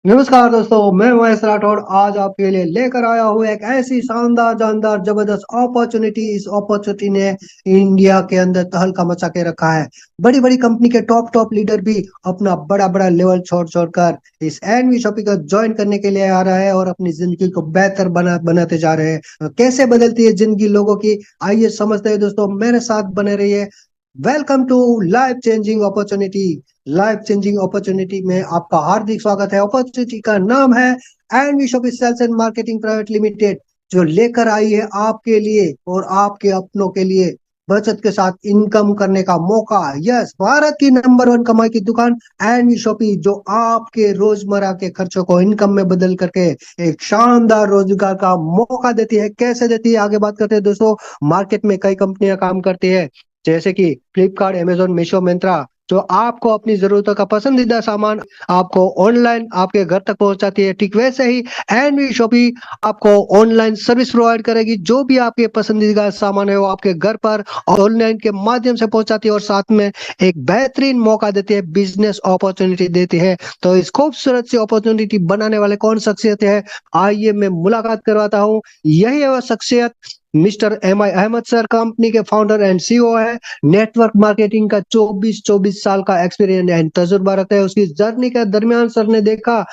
नमस्कार दोस्तों, मैं महेश राठौड़ आज आपके लिए लेकर आया हूँ एक ऐसी शानदार जानदार जबरदस्त अपॉर्चुनिटी। इस अपॉर्चुनिटी ने इंडिया के अंदर तहलका मचा के रखा है। बड़ी बड़ी कंपनी के टॉप टॉप लीडर भी अपना बड़ा बड़ा लेवल छोड़ छोड़कर इस एनवी शॉपिंग को ज्वाइन करने के लिए आ रहा है और अपनी जिंदगी को बेहतर बनाते जा रहे हैं। कैसे बदलती है जिंदगी लोगों की, आइए समझते हैं दोस्तों, मेरे साथ बने रहिए। Welcome to life changing opportunity. Life changing opportunity में आपका हार्दिक स्वागत है। अपॉर्चुनिटी का नाम है NV shopping sales and marketing private limited, जो लेकर आई है आपके लिए और आपके अपनों के लिए बचत के साथ इनकम करने का मौका। यस, भारत की नंबर वन कमाई की दुकान एनवी शॉपिंग, जो आपके रोजमर्रा के खर्चों को इनकम में बदल करके एक शानदार रोजगार का मौका देती है। कैसे देती है, आगे बात करते हैं दोस्तों। मार्केट में कई कंपनियां काम करती है, जैसे कि फ्लिपकार्ट, अमेजोन, मीशो, मिंत्रा, जो आपको अपनी जरूरतों का पसंदीदा सामान आपको ऑनलाइन आपके घर तक पहुंचाती है। ठीक वैसे ही एनवी शॉपी आपको ऑनलाइन सर्विस प्रोवाइड करेगी। जो भी आपके पसंदीदा सामान है वो आपके घर पर ऑनलाइन के माध्यम से पहुंचाती है और साथ में एक बेहतरीन मौका देती है, बिजनेस अपॉर्चुनिटी देती है। तो इस खूबसूरत सी अपॉर्चुनिटी बनाने वाले कौन शख्सियत है, आइए मैं मुलाकात करवाता हूँ। यही है वह शख्सियत, मिस्टर एम आई अहमद सर, कंपनी के फाउंडर एंड सीईओ है। नेटवर्क मार्केटिंग का 24 साल का एक्सपीरियंस एंड तजुर्बा रखता है। उसकी जर्नी के दरमियान सर ने देखा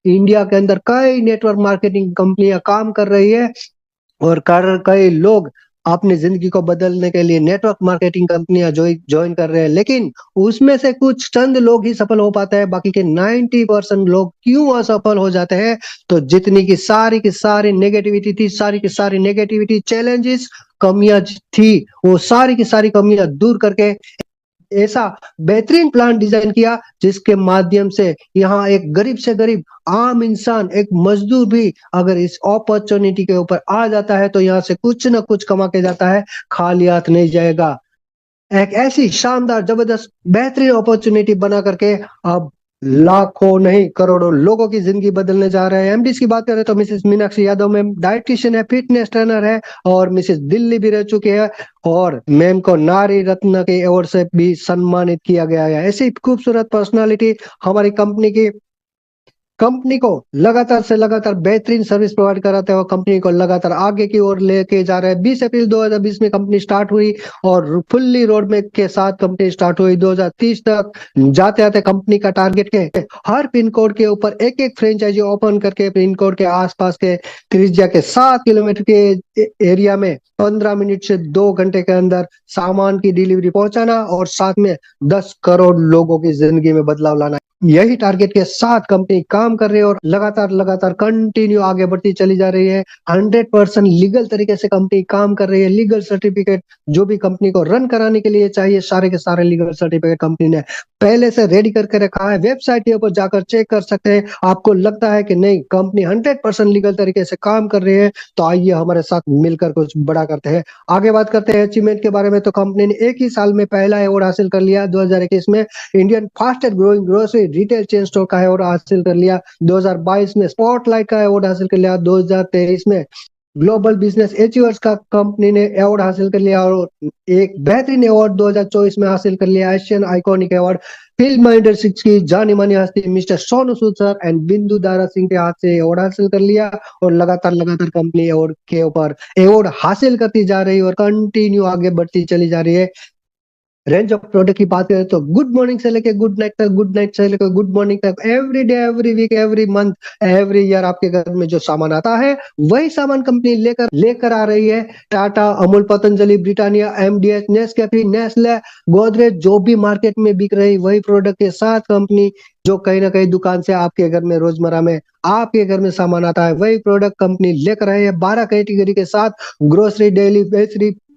इंडिया के अंदर कई नेटवर्क मार्केटिंग कंपनियां काम कर रही है और कई लोग अपनी जिंदगी को बदलने के लिए नेटवर्क मार्केटिंग कंपनियां ज्वाइन कर रहे हैं, लेकिन उसमें से कुछ चंद लोग ही सफल हो पाते हैं। बाकी के 90% लोग क्यों असफल हो जाते हैं? तो जितनी की सारी नेगेटिविटी थी, सारी की सारी नेगेटिविटी, चैलेंजेस, कमियां थी, वो सारी की सारी कमियां दूर करके ऐसा बेहतरीन प्लान डिजाइन किया जिसके माध्यम से यहाँ एक गरीब से गरीब आम इंसान, एक मजदूर भी अगर इस अपॉर्चुनिटी के ऊपर आ जाता है तो यहाँ से कुछ ना कुछ कमा के जाता है, खाली हाथ नहीं जाएगा। एक ऐसी शानदार जबरदस्त बेहतरीन अपॉर्चुनिटी बना करके अब लाखों नहीं करोड़ों लोगों की जिंदगी बदलने जा रहे हैं। एमडी की बात करें तो Mrs Meenakshi Yadav ma'am dietitian है, फिटनेस ट्रेनर है और मिसेस दिल्ली भी रह चुके हैं और मैम को नारी रत्न के अवार्ड से भी सम्मानित किया गया है। ऐसी खूबसूरत पर्सनालिटी हमारी कंपनी को लगातार से लगातार बेहतरीन सर्विस प्रोवाइड कराते हुए कंपनी को लगातार आगे की ओर लेके जा रहे हैं। 20 अप्रैल 2020 में कंपनी स्टार्ट हुई और फुल्ली रोड मैप के साथ कंपनी स्टार्ट हुई। 2030 तक जाते जाते कंपनी का टारगेट के हर पिन कोड के ऊपर एक एक फ्रेंचाइजी ओपन करके पिन कोड के आसपास के त्रिज्या के 7 किलोमीटर के एरिया में 15 मिनट से 2 घंटे के अंदर सामान की डिलीवरी पहुंचाना और साथ में 10 करोड़ लोगों की जिंदगी में बदलाव लाना, यही टारगेट के साथ कंपनी काम कर रही है और लगातार लगातार कंटिन्यू आगे बढ़ती चली जा रही है। 100% लीगल तरीके से कंपनी काम कर रही है। लीगल सर्टिफिकेट जो भी कंपनी को रन कराने के लिए चाहिए, सारे के सारे लीगल सर्टिफिकेट कंपनी ने पहले से रेडी करके रखा है। वेबसाइट के ऊपर जाकर चेक कर सकते हैं। आपको लगता है कि नहीं, कंपनी 100% लीगल तरीके से काम कर रही है, तो आइए हमारे साथ मिलकर कुछ बड़ा करते हैं। आगे बात करते हैं अचीवमेंट के बारे में। तो कंपनी ने एक ही साल में पहला अवार्ड हासिल कर लिया 2021 में, Indian fastest growing grocery retail chain store का अवार्ड हासिल कर लिया। 2022 में स्पॉटलाइट का अवार्ड हासिल कर लिया। 2023 में ग्लोबल बिजनेस अचीवर्स का कंपनी ने अवार्ड हासिल कर लिया और एक बेहतरीन अवार्ड 2024 में हासिल कर लिया, Asian iconic award. Film industry की जानी मानी हस्ती mister Sonu Sood sir and बिंदु दारा सिंह के हाथ से अवार्ड हासिल कर लिया और लगातार लगातार कंपनी अवार्ड के ऊपर अवार्ड हासिल करती जा रही है और कंटिन्यू आगे बढ़ती चली जा रही है। रेंज ऑफ प्रोडक्ट की बात करें तो गुड मॉर्निंग से लेकर गुड नाइट तक, गुड नाइट से लेकर गुड मॉर्निंग तक, every day, every week, every month, every year आपके घर में जो सामान आता है वही सामान कंपनी लेकर लेकर आ रही है। Tata, Amul, Patanjali, Britannia, MDH, Nescafe, Nestle, Godrej, जो भी मार्केट में बिक रही वही प्रोडक्ट के साथ कंपनी, जो कहीं ना कहीं दुकान से आपके घर में रोजमर्रा में आपके घर में सामान आता है वही प्रोडक्ट कंपनी लेकर आई है। 12 कैटेगरी के साथ, grocery, daily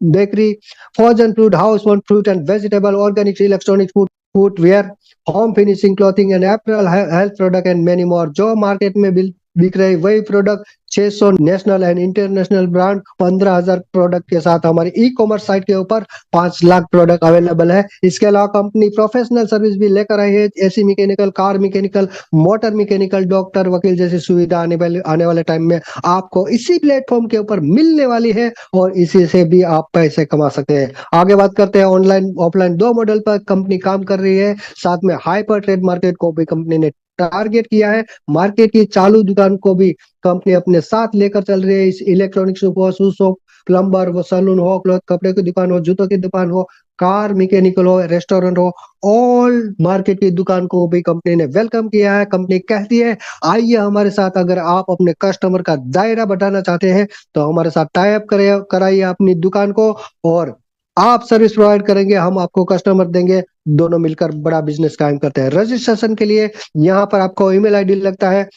bakery, frozen food, household fruit and vegetable, organic, electronic food, footwear, home finishing, clothing and apparel, health product and many more। जो मार्केट में बिक रही वही product, 600 national and international brand, 15,000 product के साथ हमारी ई कॉमर्स साइट के ऊपर 5 लाख प्रोडक्ट अवेलेबल है। इसके अलावा कंपनी प्रोफेशनल सर्विस भी लेकर आई है। AC mechanical, car mechanical, motor mechanical, doctor, वकील जैसी सुविधा आने वाले टाइम में आपको इसी प्लेटफॉर्म के ऊपर मिलने वाली है और इसी से भी आप पैसे कमा सकते हैं। आगे बात करते हैं ऑनलाइन ऑफलाइन दो मॉडल पर कंपनी काम कर रही है। साथ में हाइपर ट्रेड मार्केट को भी कंपनी ने टारगेट किया है। मार्केट की चालू दुकान को भी कंपनी अपने साथ लेकर चल रही है। इस इलेक्ट्रॉनिक्स हो, शूज हो, प्लम्बर वो, सैलून हो, क्लॉथ कपड़े की दुकान हो, जूतों की दुकान हो, कार मैकेनिकल हो, रेस्टोरेंट हो, ऑल मार्केट की दुकान को भी कंपनी ने वेलकम किया है। कंपनी कहती है आइए हमारे साथ, अगर आप अपने कस्टमर का दायरा बढ़ाना चाहते हैं तो हमारे साथ टाई अप कराइए अपनी दुकान को, और आप सर्विस प्रोवाइड करेंगे, हम आपको कस्टमर देंगे, दोनों मिलकर बड़ा बिजनेस कायम करते हैं। रजिस्ट्रेशन के लिए यहाँ पर आपको ईमेल आईडी लगता है,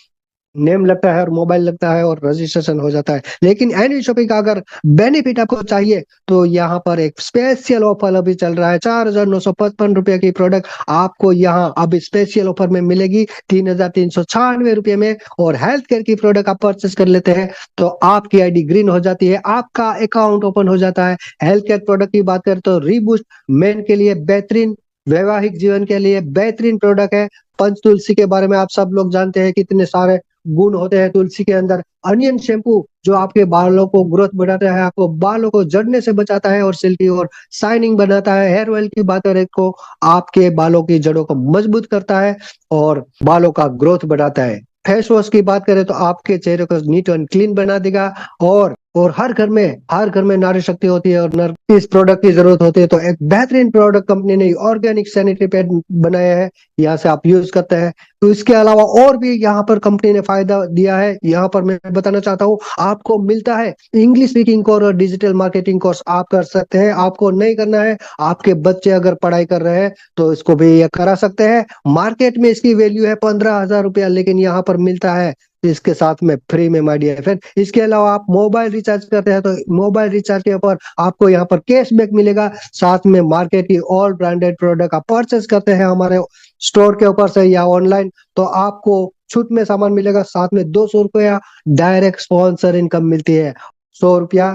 नेम लगता है और मोबाइल लगता है और रजिस्ट्रेशन हो जाता है। लेकिन एनुअल शॉपिंग का अगर बेनिफिट आपको चाहिए तो यहाँ पर एक स्पेशल ऑफर अभी चल रहा है। 4,955 रुपए की प्रोडक्ट आपको यहाँ अभी स्पेशल ऑफर में मिलेगी 3,396 रुपए में। और हेल्थ केयर की प्रोडक्ट आप परचेस कर लेते हैं तो आपकी आईडी ग्रीन हो जाती है, आपका अकाउंट ओपन हो जाता है। हेल्थ केयर प्रोडक्ट की बात करें तो रीबूस्ट मेन के लिए बेहतरीन, वैवाहिक जीवन के लिए बेहतरीन प्रोडक्ट है। पंच तुलसी के बारे में आप सब लोग जानते हैं, कितने सारे गुण होते हैं तुलसी के अंदर। अनियन शैम्पू जो आपके बालों को ग्रोथ बढ़ाता है, आपको बालों को झड़ने से बचाता है और सिल्की और शाइनिंग बनाता है। हेयर ऑयल की बात करें तो आपके बालों की जड़ों को मजबूत करता है और बालों का ग्रोथ बढ़ाता है। फेस वॉश की बात करें तो आपके चेहरे को नीट एंड क्लीन बना देगा। और हर घर में नारी शक्ति होती है और नर इस प्रोडक्ट की जरूरत होती है। तो एक बेहतरीन प्रोडक्ट कंपनी ने ऑर्गेनिक सैनिटरी पैड बनाया है, यहाँ से आप यूज करते हैं। तो इसके अलावा और भी यहाँ पर कंपनी ने फायदा दिया है, यहाँ पर मैं बताना चाहता हूँ। आपको मिलता है इंग्लिश स्पीकिंग कोर्स और डिजिटल मार्केटिंग कोर्स आप कर सकते हैं। आपको नहीं करना है, आपके बच्चे अगर पढ़ाई कर रहे हैं तो इसको भी ये करा सकते हैं। मार्केट में इसकी वैल्यू है 15,000 रुपया, लेकिन यहाँ पर मिलता है इसके साथ में फ्री में, माय डियर फ्रेंड। इसके अलावा आप मोबाइल रिचार्ज करते हैं तो मोबाइल रिचार्ज के ऊपर आपको यहाँ पर कैशबैक मिलेगा। साथ में मार्केट की ऑल ब्रांडेड प्रोडक्ट आप परचेस करते हैं हमारे स्टोर के ऊपर से या ऑनलाइन, तो आपको छूट में सामान मिलेगा। साथ में 200 रुपया डायरेक्ट स्पॉन्सर इनकम मिलती है, 100 रुपया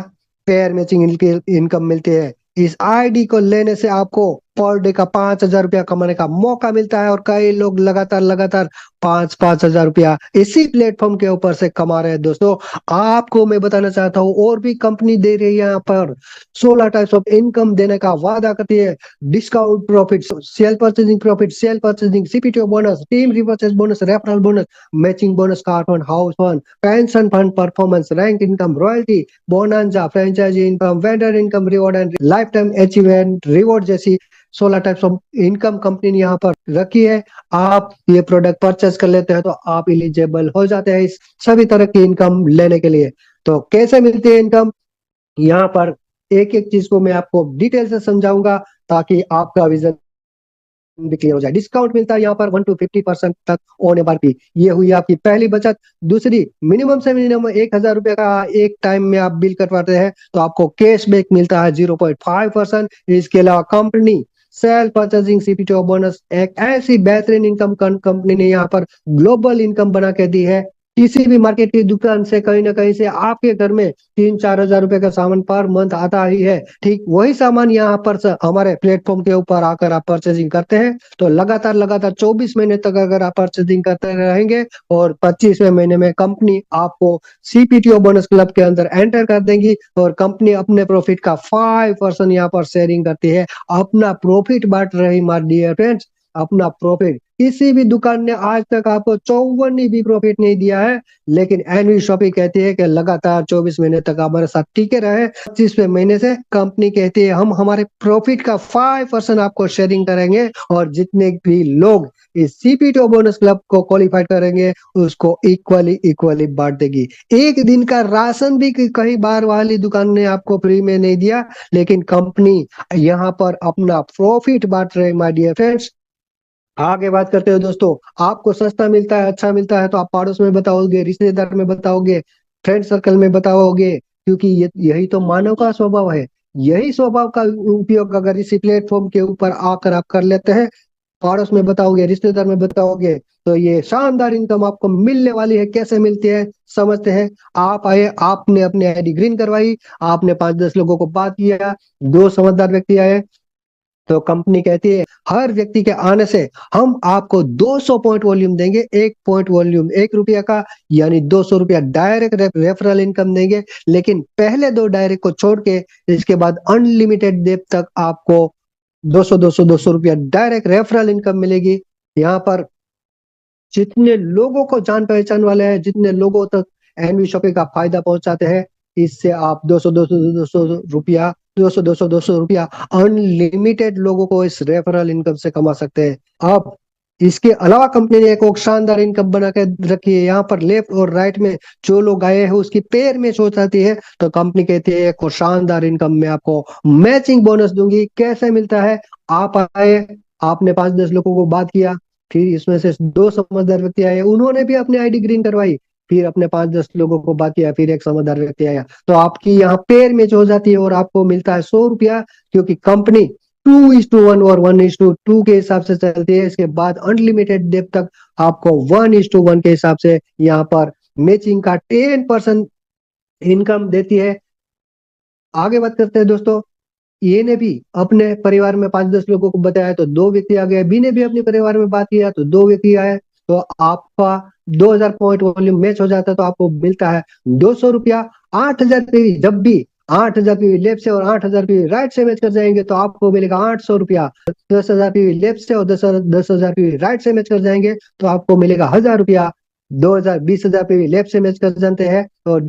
पेयर मैचिंग इनकम मिलती है। इस आईडी को लेने से आपको पर डे का 5,000 रुपया कमाने का मौका मिलता है और कई लोग लगातार लगातार 5,000 रुपया इसी प्लेटफॉर्म के ऊपर से कमा रहे हैं। दोस्तों आपको मैं बताना चाहता हूँ और भी कंपनी दे रही है यहाँ पर 16 टाइप्स ऑफ इनकम देने का वादा करती है। Discount profit, sale purchasing, CPTO bonus, team repurchase bonus, referral bonus, matching bonus, car fund, house fund, pension fund, performance rank income, royalty, bonanza, franchisee income, vendor income, reward and lifetime achievement reward जैसी 16 types of income company ने यहाँ पर रखी है। आप ये product purchase कर लेते हैं तो आप एलिजिबल हो जाते हैं इस सभी तरह की इनकम लेने के लिए। तो कैसे मिलती है इनकम, यहाँ पर एक एक चीज को मैं आपको डिटेल से समझाऊंगा ताकि आपका विजन भी क्लियर हो जाए। डिस्काउंट मिलता है यहाँ पर 1 to 50% तक ऑन एमआरपी। ये हुई आपकी पहली बचत। दूसरी, मिनिमम से मिनिमम 1,000 रुपए का एक टाइम में आप बिल करवाते हैं तो आपको कैशबैक मिलता है 0.5%। इसके अलावा company self purchasing CPTO bonus, एक ऐसी बेहतरीन इनकम कंपनी ने यहाँ पर ग्लोबल इनकम बना के दी है। किसी भी मार्केट की दुकान से कहीं ना कहीं से आपके घर में 3-4 हजार रुपए का सामान पर मंथ आता ही है। ठीक वही सामान यहाँ पर हमारे प्लेटफॉर्म के ऊपर आकर आप परचेजिंग करते हैं तो लगातार लगातार 24 महीने तक अगर आप परचेजिंग करते रहेंगे और 25वें महीने में कंपनी आपको सीपीटीओ बोनस क्लब के अंदर एंटर कर देंगी और कंपनी अपने प्रॉफिट का 5% यहाँ पर शेयरिंग करती है। अपना प्रॉफिट बांट रही माय डियर फ्रेंड्स, अपना प्रॉफिट। किसी भी दुकान ने आज तक आपको 54 भी प्रॉफिट नहीं दिया है, लेकिन एनवी शॉपिंग कहती है कि लगातार 24 महीने तक हमारे साथ टिके रहे। 25वें महीने से कंपनी कहती है हम हमारे प्रॉफिट का 5% आपको शेयरिंग करेंगे और जितने भी लोग इस सीपीटीओ बोनस क्लब को क्वालिफाई करेंगे उसको इक्वली इक्वली बांट देगी। एक दिन का राशन भी कई बार वाली दुकान ने आपको फ्री में नहीं दिया, लेकिन कंपनी यहाँ पर अपना प्रॉफिट बांट रहे माय डियर फ्रेंड्स। आगे बात करते हो दोस्तों, आपको सस्ता मिलता है, अच्छा मिलता है तो आप पड़ोस में बताओगे, रिश्तेदार में बताओगे, फ्रेंड सर्कल में बताओगे, क्योंकि यही तो मानव का स्वभाव है। यही स्वभाव का उपयोग अगर इसी प्लेटफॉर्म के ऊपर आकर आप कर लेते हैं, पड़ोस में बताओगे, रिश्तेदार में बताओगे, तो ये शानदार इनकम आपको मिलने वाली है। कैसे मिलती है समझते हैं। आप आए, आपने अपनी आईडी ग्रीन करवाई, आपने 5-10 लोगों को बात किया, 2 समझदार व्यक्ति आए तो कंपनी कहती है हर व्यक्ति के आने से हम आपको 200 पॉइंट वॉल्यूम देंगे। 1 पॉइंट वॉल्यूम 1 रुपया का, यानी 200 रुपया डायरेक्ट रेफरल इनकम देंगे। लेकिन पहले 2 डायरेक्ट को छोड़ के इसके बाद अनलिमिटेड देर तक आपको 200 200 200 रुपया डायरेक्ट रेफरल इनकम मिलेगी। यहाँ पर जितने लोगों को जान पहचान वाले हैं, जितने लोगों तक एनवी शॉपिंग का फायदा पहुंचाते हैं, इससे आप 200 200 रुपया अनलिमिटेड लोगों को इस रेफरल इनकम से कमा सकते हैं। अब इसके अलावा कंपनी ने एक और शानदार इनकम बना के रखी है। यहाँ पर लेफ्ट और राइट में जो लोग आए हैं उसकी पेयर में हो जाती है, तो कंपनी कहती है एक और शानदार इनकम में आपको मैचिंग बोनस दूंगी। कैसे मिलता है? आप आए, आपने 5-10 लोगों को बात किया, फिर इसमें से 2 समझदार व्यक्ति आए, उन्होंने भी अपनी आईडी ग्रीन करवाई, फिर अपने 5-10 लोगों को बात किया, फिर एक समझदार व्यक्ति आया, तो आपकी यहाँ पेयर मैच हो जाती है और आपको मिलता है 100 रुपया, क्योंकि कंपनी 2:1 और 1:2 के हिसाब से चलती है। इसके बाद अनलिमिटेड डेप तक आपको 1:1 के हिसाब से यहाँ पर मैचिंग का 10% इनकम देती है। आगे बात करते हैं दोस्तों, ए ने भी अपने परिवार में 5-10 लोगों को बताया तो 2 व्यक्ति आ गए, बी ने भी अपने परिवार में बात किया तो 2 व्यक्ति आए, तो आपका 2000 पॉइंट वॉल्यूम मैच हो जाता है, तो आपको मिलता है 200 रुपया। 8000 पीवी, जब भी 8000 पीवी लेफ्ट से और 8000 पीवी राइट से मैच कर जाएंगे तो आपको मिलेगा 800 रुपया। 10,000 पीवी लेफ्ट से और 10,000 पीवी राइट से मैच कर जाएंगे तो आपको मिलेगा 1000 रुपया। 20,000 पीवी लेफ्ट से मैच कर जाते हैं और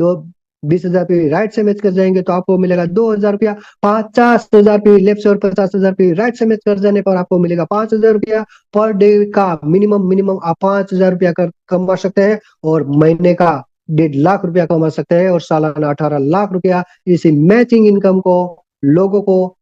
20,000 पे राइट से मैच कर जाएंगे तो आपको मिलेगा 2,000 रुपया। 50,000 पे लेफ्ट से और 50,000 पे राइट से मैच कर जाने पर आपको मिलेगा 5,000 रुपया। पर डे का मिनिमम मिनिमम आप 5,000 रुपया कमा सकते हैं, और महीने का 1.5 लाख रुपया कमा सकते हैं, और सालाना 18 लाख रुपया इसी मैचिंग इनकम को लोगों को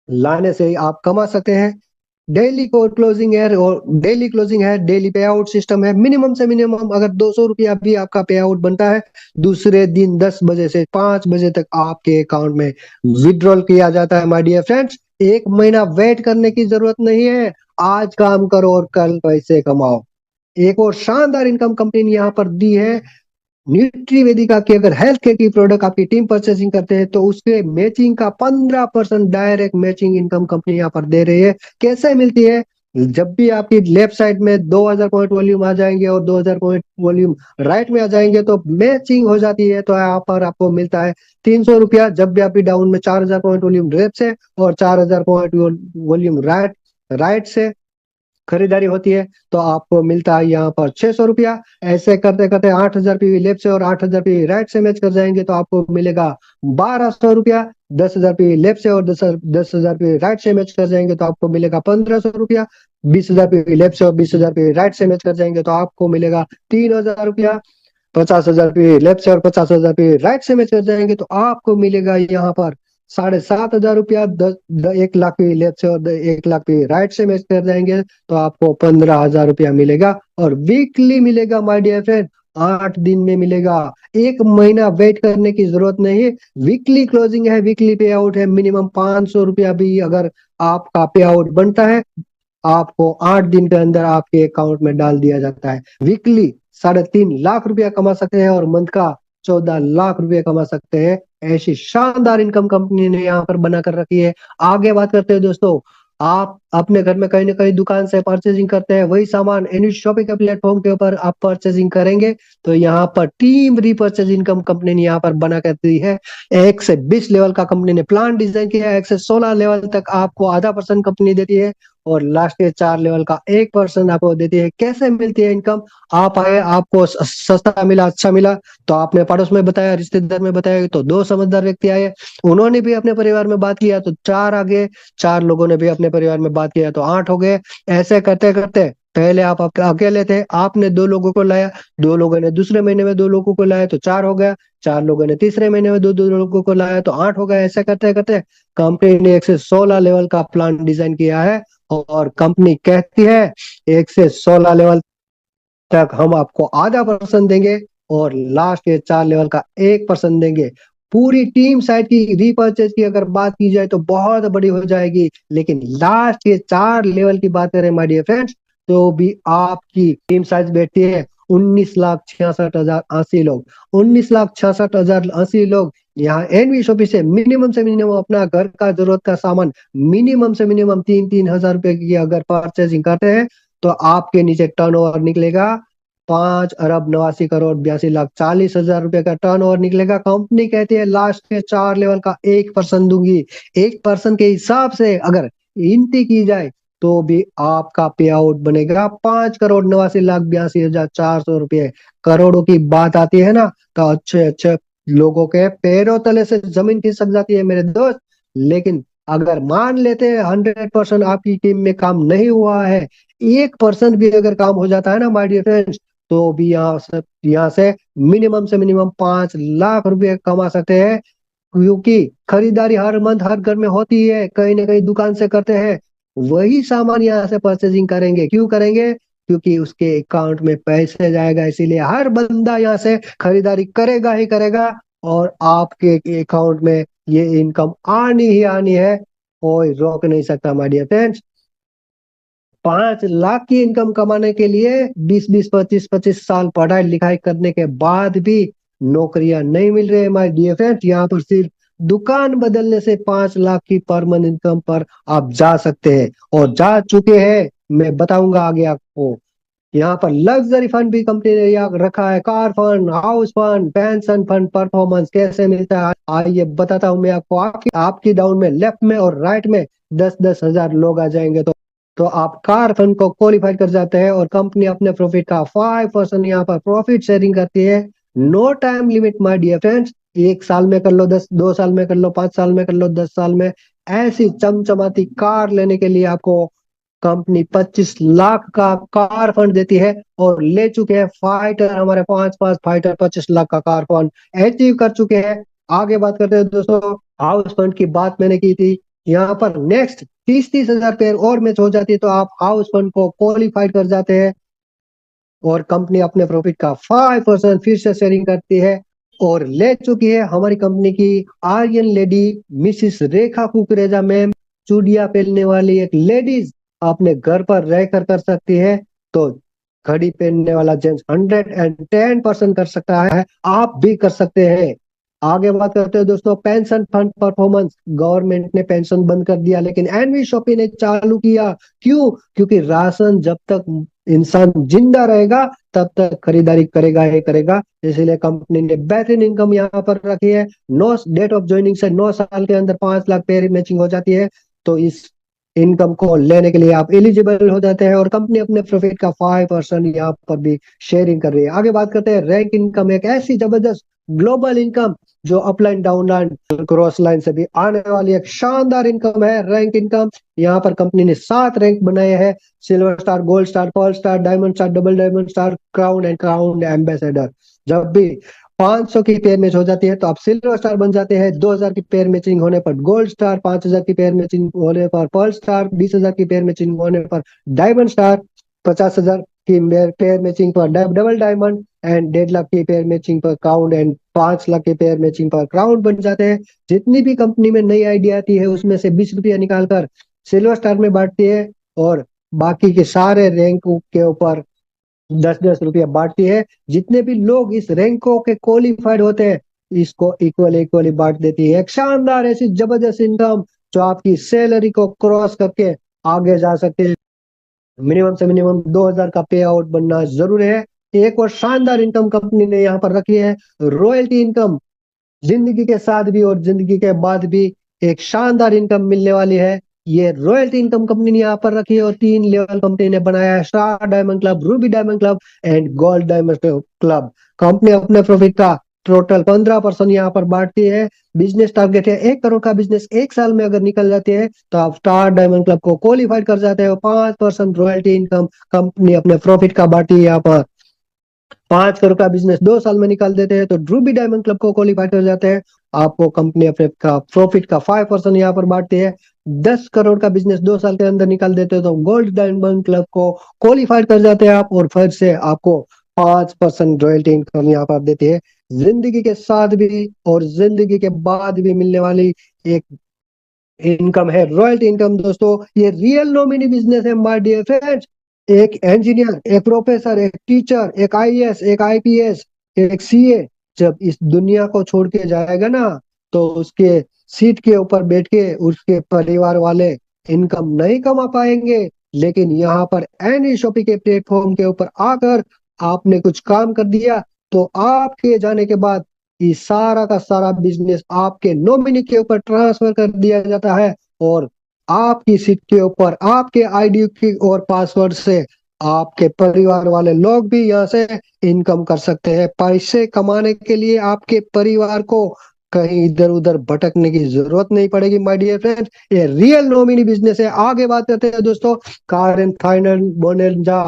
लाने से आप कमा सकते हैं। डेली को क्लोजिंग है, और डेली क्लोजिंग है, डेली पे आउट सिस्टम है। मिनिमम से मिनिमम अगर 200 रुपया भी आपका पे आउट बनता है, दूसरे दिन 10 बजे से 5 बजे तक आपके अकाउंट में विड्रॉल किया जाता है। माय डियर फ्रेंड्स, 1 महीना वेट करने की जरूरत नहीं है, आज काम करो और कल पैसे कमाओ। एक और शानदार इनकम कंपनी ने यहाँ पर दी है, न्यूट्रीवेदिका की। अगर हेल्थ केयर की प्रोडक्ट आपकी टीम परचेसिंग करते हैं तो उसके मैचिंग का 15% डायरेक्ट मैचिंग इनकम कंपनी यहाँ पर दे रही है। कैसे मिलती है? जब भी आपकी लेफ्ट साइड में 2000 पॉइंट वॉल्यूम आ जाएंगे और 2000 पॉइंट वॉल्यूम राइट में आ जाएंगे तो मैचिंग हो जाती है, तो यहाँ पर आपको मिलता है 300 रुपया। जब भी आपकी डाउन में 4000 पॉइंट वॉल्यूम लेफ्ट से और 4000 पॉइंट वॉल्यूम राइट राइट से खरीदारी होती है तो आपको मिलता है यहाँ पर 600 रुपया। ऐसे करते करते 8,000 पीवी लेफ्ट से और 8,000 पीवी राइट से मैच कर जाएंगे तो आपको मिलेगा 1,200 रुपया। 10,000 पीवी लेफ्ट से और 10,000 पीवी राइट से मैच कर जाएंगे तो आपको मिलेगा 1,500 रुपया। 20,000 पीवी लेफ्ट से और 20,000 पीवी राइट से मैच कर जाएंगे तो आपको मिलेगा 3,000 रुपया। 50,000 पीवी लेफ्ट से और 50,000 पीवी राइट से मैच कर जाएंगे तो आपको मिलेगा यहाँ पर 7,500 रुपया। 1 लाख पे लेफ्ट से और 1 लाख पे राइट से मैच कर जाएंगे तो आपको 15,000 रुपया मिलेगा, और वीकली मिलेगा माय डियर फ्रेंड, 8 दिन में मिलेगा। 1 महीना वेट करने की जरूरत नहीं है, वीकली क्लोजिंग है, वीकली पे आउट है। मिनिमम 500 रुपया भी अगर आपका पे आउट बनता है, आपको 8 दिन के अंदर आपके अकाउंट में डाल दिया जाता है। वीकली 3.5 लाख रुपया कमा सकते हैं और मंथ का 14 लाख रुपए कमा सकते हैं। ऐसी शानदार इनकम कंपनी ने यहाँ पर बना कर रखी है। आगे बात करते हैं दोस्तों, आप अपने घर में कहीं ना कहीं दुकान से परचेजिंग करते हैं, वही सामान एनी शॉपिंग के प्लेटफॉर्म के ऊपर आप परचेजिंग करेंगे तो यहाँ पर टीम रीपर्चेज इनकम कंपनी ने यहाँ पर बना कर दी है। 1 से 20 लेवल का कंपनी ने प्लान डिजाइन किया है। 1 से 16 लेवल तक आपको ½ % कंपनी देती है, और लास्ट के 4 लेवल का 1% आपको देती है। कैसे मिलती है इनकम? आप आए, आपको सस्ता मिला, अच्छा मिला, तो आपने पड़ोस में बताया, रिश्तेदार में बताया, तो 2 समझदार व्यक्ति आए, उन्होंने भी अपने परिवार में बात किया तो 4 आ गए, 4 लोगों ने भी अपने परिवार में बात किया तो 8 हो गए। ऐसे करते करते पहले आप अकेले थे, आपने 2 लोगों को लाया, 2 लोगों ने दूसरे महीने में 2 लोगों को लाया तो 4 हो गया, 4 लोगों ने तीसरे महीने में 2 लोगों को लाया तो 8 हो गया। ऐसे करते करते कंपनी ने 1 से 16 लेवल का प्लान डिजाइन किया है, और कंपनी कहती है 1 से 16 लेवल तक हम आपको ½ % देंगे और लास्ट के 4 लेवल का 1% देंगे। पूरी टीम साइड की रीपर्चेज की अगर बात की जाए तो बहुत बड़ी हो जाएगी, लेकिन लास्ट के 4 लेवल की बात करें माय डियर फ्रेंड्स, तो भी आपकी टीम साइज बैठती है 19,66,080 लोग। 19,66,080 लोग यहाँ एनवी शॉपी से मिनिमम अपना घर का जरूरत का सामान मिनिमम से मिनिमम 3,000 रुपए की अगर परचेजिंग करते हैं तो आपके नीचे टर्नओवर निकलेगा 5,82,82,40,40,000 रुपए का टर्नओवर निकलेगा। कंपनी कहती है लास्ट के 4 लेवल का 1% दूंगी। 1% के हिसाब से अगर गिनती की जाए तो भी आपका पे आउट बनेगा 5,89,82,400 रुपये। करोड़ों की बात आती है ना, तो अच्छे अच्छे लोगों के पैरों तले से जमीन खिसक जाती है मेरे दोस्त। लेकिन अगर मान लेते हैं 100% आपकी टीम में काम नहीं हुआ है, 1% भी अगर काम हो जाता है ना माय डियर फ्रेंड्स, तो भी यहाँ से मिनिमम 5 लाख रुपए कमा सकते हैं। क्योंकि खरीदारी हर मंथ हर घर में होती है, कहीं ना कहीं दुकान से करते हैं, वही सामान यहाँ से परचेजिंग करेंगे। क्यों करेंगे? क्योंकि उसके अकाउंट में पैसे जाएगा, इसीलिए हर बंदा यहाँ से खरीदारी करेगा ही करेगा। और आपके अकाउंट में ये इनकम आनी ही आनी है, कोई रोक नहीं सकता माय डियर फ्रेंड्स। 5 लाख की इनकम कमाने के लिए 20-20 25-25 साल पढ़ाई लिखाई करने के बाद भी नौकरियां नहीं मिल रही है माय डियर फ्रेंड्स। यहाँ पर सिर्फ दुकान बदलने से 5 लाख की पर मंथ इनकम पर आप जा सकते हैं, और जा चुके हैं, मैं बताऊंगा आगे आपको। यहाँ पर लग्जरी फंड भी कंपनी ने यहाँ रखा है, car fund, house fund, pension fund. Performance कैसे मिलता है आइए बताता हूँ मैं आपको। आपकी डाउन में, लेफ्ट में और राइट में 10-10 हजार लोग आ जाएंगे, तो आप कार फंड को क्वालिफाई कर जाते हैं, और कंपनी अपने प्रॉफिट का 5% यहाँ पर प्रॉफिट शेयरिंग करती है। No time limit my dear friends. 1 साल में कर लो, 2 साल में कर लो, 5 साल में कर लो, 10 साल में। ऐसी चमचमाती कार लेने के लिए आपको कंपनी 25 लाख का कार फंड देती है, और ले चुके हैं फाइटर, हमारे 5 5 फाइटर 25 लाख का कार फंड अचीव कर चुके हैं। आगे बात करते हैं दोस्तों, हाउस फंड की बात मैंने की थी। यहाँ पर नेक्स्ट 30-30 हजार पेयर और मैच हो जाती है, तो आप हाउस फंड को क्वालिफाइड कर जाते हैं, और कंपनी अपने प्रॉफिट का 5% फिर से शेयरिंग करती है। और ले चुकी है हमारी कंपनी की Aryan lady Mrs Rekha Kukreja ma'am, चूड़िया पहनने वाली एक लेडीज अपने घर पर रहकर कर सकती है, तो घड़ी पहनने वाला जेंट्स 110% कर सकता है, आप भी कर सकते हैं। आगे बात करते हैं दोस्तों, पेंशन फंड परफॉर्मेंस। गवर्नमेंट ने पेंशन बंद कर दिया, लेकिन एनवी शॉपी ने चालू किया। क्यों? क्योंकि राशन जब तक इंसान जिंदा रहेगा तब तक खरीदारी करेगा ही करेगा, इसीलिए कंपनी ने बेहतरीन इनकम यहाँ पर रखी है। 9 डेट ऑफ ज्वाइनिंग से 9 साल के अंदर 5 लाख पेयर मैचिंग हो जाती है, तो इस इनकम को लेने के लिए आप एलिजिबल हो जाते हैं, और कंपनी अपने प्रॉफिट का 5% यहाँ पर भी शेयरिंग कर रही है। आगे बात करते हैं रैंक इनकम, एक ऐसी जबरदस्त ग्लोबल इनकम जो अपलाइन डाउनलाइन क्रॉस लाइन से भी आने वाली एक शानदार इनकम है, रैंक इनकम। यहाँ पर कंपनी ने 7 रैंक बनाए हैं: silver star, gold star, pearl star, diamond star, double diamond star, crown and crown ambassador. जब भी 500 की पेयर मैच हो जाती है तो आप सिल्वर स्टार बन जाते हैं, 2000 की पेयर मैचिंग होने पर गोल्ड स्टार, 5000 की पेयर मैचिंग होने पर पर्ल स्टार, 20,000 की पेयर मैचिंग होने पर डायमंड स्टार, 50,000 की पेयर मैचिंग पर डबल डायमंड, एंड 1.5 लाख की पेयर मैचिंग पर क्राउन, एंड 5 लाख की पेयर मैचिंग पर क्राउन बन जाते हैं। जितनी भी कंपनी में नई आइडिया आती है उसमें से 20 रुपया निकालकर सिल्वर स्टार में बांटती है, और बाकी के सारे रैंक के ऊपर 10-10 रुपया बांटती है। जितने भी लोग इस रैंकों के क्वालिफाइड होते हैं, इसको इक्वली इक्वली बांट देती है। एक शानदार ऐसी जबरदस्त इनकम जो आपकी सैलरी को क्रॉस करके आगे जा सकते हैं। मिनिमम से मिनिमम 2,000 का पे आउट बनना जरूरी है। एक और शानदार इनकम कंपनी ने यहाँ पर रखी है, रॉयल्टी इनकम। जिंदगी के साथ भी और जिंदगी के बाद भी एक शानदार इनकम मिलने वाली है। ये रॉयल्टी इनकम कंपनी ने यहाँ पर रखी है, और 3 लेवल कंपनी ने बनाया है: star diamond club, Ruby diamond club and gold diamond club. Company अपने प्रॉफिट का टोटल 15% यहाँ पर बांटती है। बिजनेस टारगेट है 1 करोड़ का बिजनेस 1 साल में अगर निकल जाते हैं तो आप स्टार डायमंड क्लब को क्वालिफाइड कर जाते हैं। 5% रॉयल्टी इनकम कंपनी अपने प्रॉफिट का बांटी है यहाँ पर। 5 करोड़ का बिजनेस 2 साल में निकाल देते हैं तो ड्रूबी डायमंड क्लब को क्वालिफाई कर जाते हैं। आपको कंपनी अपने का प्रॉफिट का 5% यहाँ पर बांटती है। 10 करोड़ का बिजनेस 2 साल के अंदर निकाल देते हो तो गोल्ड डायमंड क्लब को क्वालिफाई कर जाते हैं आप, और फिर से आपको 5% रॉयल्टी इनकम यहाँ पर देती है। जिंदगी के साथ भी और जिंदगी के बाद भी मिलने वाली एक इनकम है रॉयल्टी इनकम। दोस्तों, ये रियल नॉमिनी बिजनेस है माय डियर फ्रेंड्स। एक इंजीनियर, एक प्रोफेसर, एक टीचर, एक आईएएस, एक आईपीएस, एक सीए जब इस दुनिया को छोड़ के जाएगा ना, तो उसके सीट के ऊपर बैठ के उसके परिवार वाले इनकम नहीं कमा पाएंगे। लेकिन यहाँ पर एनी शॉपिंग के प्लेटफॉर्म के ऊपर आकर आपने कुछ काम कर दिया, तो आपके जाने के बाद ये सारा का सारा बिजनेस आपके नॉमिनी के ऊपर ट्रांसफर कर दिया जाता है, और आपकी सीट के ऊपर आपके आईडी की और पासवर्ड से आपके परिवार वाले लोग भी यहाँ से इनकम कर सकते हैं। पैसे कमाने के लिए आपके परिवार को कहीं इधर उधर भटकने की जरूरत नहीं पड़ेगी माय डियर फ्रेंड्स। ये रियल नॉमिनी बिजनेस है। आगे बात करते हैं दोस्तों, कार एंड फाइनेंस बोनेंजा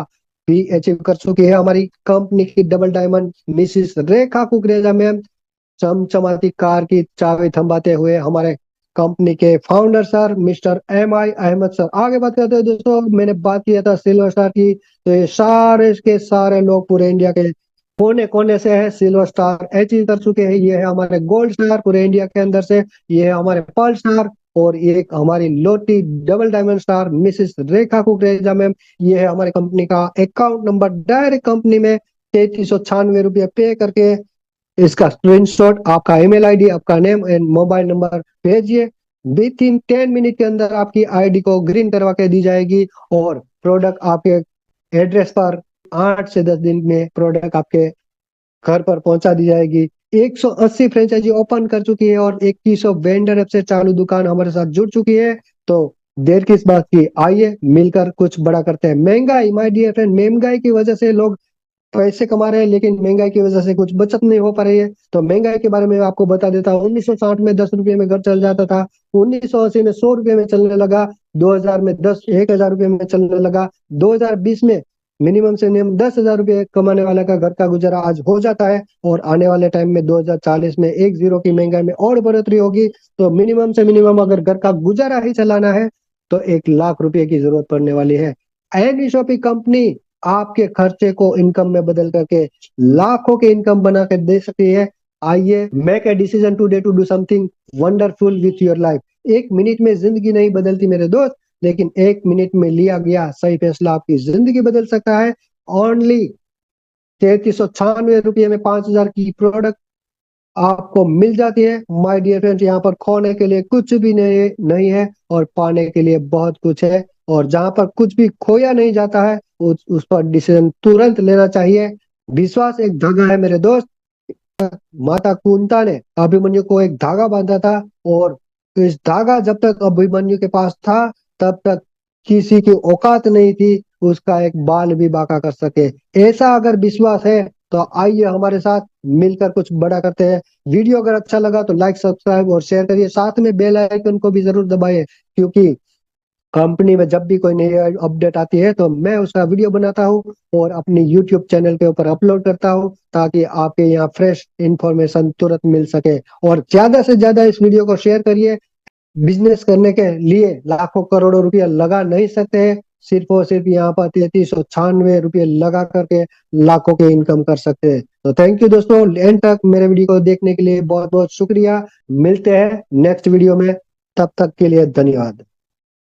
भी अचीव कर चुकी है हमारी कंपनी की double diamond Mrs Rekha Kukreja ma'am. चमचमाती कार की चाबी थंभाते हुए हमारे कंपनी के founder sir mister MI Ahmed sir. आगे बात करते हैं दोस्तों, मैंने बात किया था सिल्वर स्टार की, तो ये सारे के सारे लोग पूरे इंडिया के कोने कोने से है सिल्वर स्टार अचीव कर चुके हैं। ये है हमारे गोल्ड स्टार पूरे इंडिया के अंदर से, ये है हमारे पर्ल स्टार, और ये एक हमारी लोटी double diamond star Mrs Rekha Kukreja ma'am. ये है हमारी कंपनी का अकाउंट नंबर। डायरेक्ट कंपनी में 3396 रुपये पे करके इसका स्क्रीनशॉट, आपका ईमेल आईडी, आपका नेम एंड मोबाइल नंबर भेजिए। विद इन 10 मिनट के अंदर आपकी आईडी को ग्रीन करवा के दी जाएगी और प्रोडक्ट आपके एड्रेस पर 8 से 10 दिन में प्रोडक्ट आपके घर पर पहुंचा दी जाएगी। 180 फ्रेंचाइजी ओपन कर चुकी है और 2100 वेंडर ऐप से चालू दुकान हमारे साथ जुड़ चुकी है। तो देर किस बात की, आइए मिलकर कुछ बड़ा करते हैं। महंगाई माय डियर फ्रेंड, महंगाई की वजह से लोग पैसे कमा रहे हैं लेकिन महंगाई की वजह से कुछ बचत नहीं हो पा रही है। तो महंगाई के बारे में आपको बता देता हूँ। 1960 में 10 रुपये में घर चल जाता था, 1980 में 100 रुपये में चलने लगा, 2000 में 10,000 में चलने लगा, 2020 में मिनिमम से मिनिमम 10,000 रुपये कमाने वाले का घर का गुजारा आज हो जाता है। और आने वाले टाइम में 2040 में 10 की महंगाई में और बढ़ोतरी होगी। तो मिनिमम से मिनिमम अगर घर का गुजारा ही चलाना है तो 1 लाख रुपए की जरूरत पड़ने वाली है। एनी शॉपिंग कंपनी आपके खर्चे को इनकम में बदल करके लाखों के इनकम बना कर दे सकती है। आइए make a decision today to do something wonderful with your life. 1 minute में जिंदगी नहीं बदलती मेरे दोस्त, लेकिन 1 मिनट में लिया गया सही फैसला आपकी जिंदगी बदल सकता है। ओनली 3396 रुपये में 5000 की प्रोडक्ट आपको मिल जाती है। माय डियर फ्रेंड्स, यहाँ पर खोने के लिए कुछ भी नहीं है और पाने के लिए बहुत कुछ है। और जहाँ पर कुछ भी खोया नहीं जाता है उस पर डिसीजन तुरंत लेना चाहिए। विश्वास एक धागा है मेरे दोस्त। माता कुंता ने अभिमन्यु को एक धागा बांधा था और इस धागा जब तक अभिमन्यु के पास था तब तक किसी की औकात नहीं थी उसका एक बाल भी बांका कर सके। ऐसा अगर विश्वास है तो आइए हमारे साथ मिलकर कुछ बड़ा करते हैं। वीडियो अगर अच्छा लगा तो लाइक सब्सक्राइब और शेयर करिए, साथ में बेल आइकन को भी जरूर दबाइए, क्योंकि कंपनी में जब भी कोई नई अपडेट आती है तो मैं उसका वीडियो बनाता हूँ और अपनी यूट्यूब चैनल के ऊपर अपलोड करता हूँ, ताकि आपके यहाँ फ्रेश इंफॉर्मेशन तुरंत मिल सके। और ज्यादा से ज्यादा इस वीडियो को शेयर करिए। बिजनेस करने के लिए लाखों करोड़ों रुपया लगा नहीं सकते हैं, सिर्फ और सिर्फ यहाँ पर 3396 रुपये लगा करके लाखों के इनकम कर सकते हैं। तो थैंक यू दोस्तों, एंड तक मेरे वीडियो को देखने के लिए बहुत बहुत शुक्रिया। मिलते हैं नेक्स्ट वीडियो में, तब तक के लिए धन्यवाद।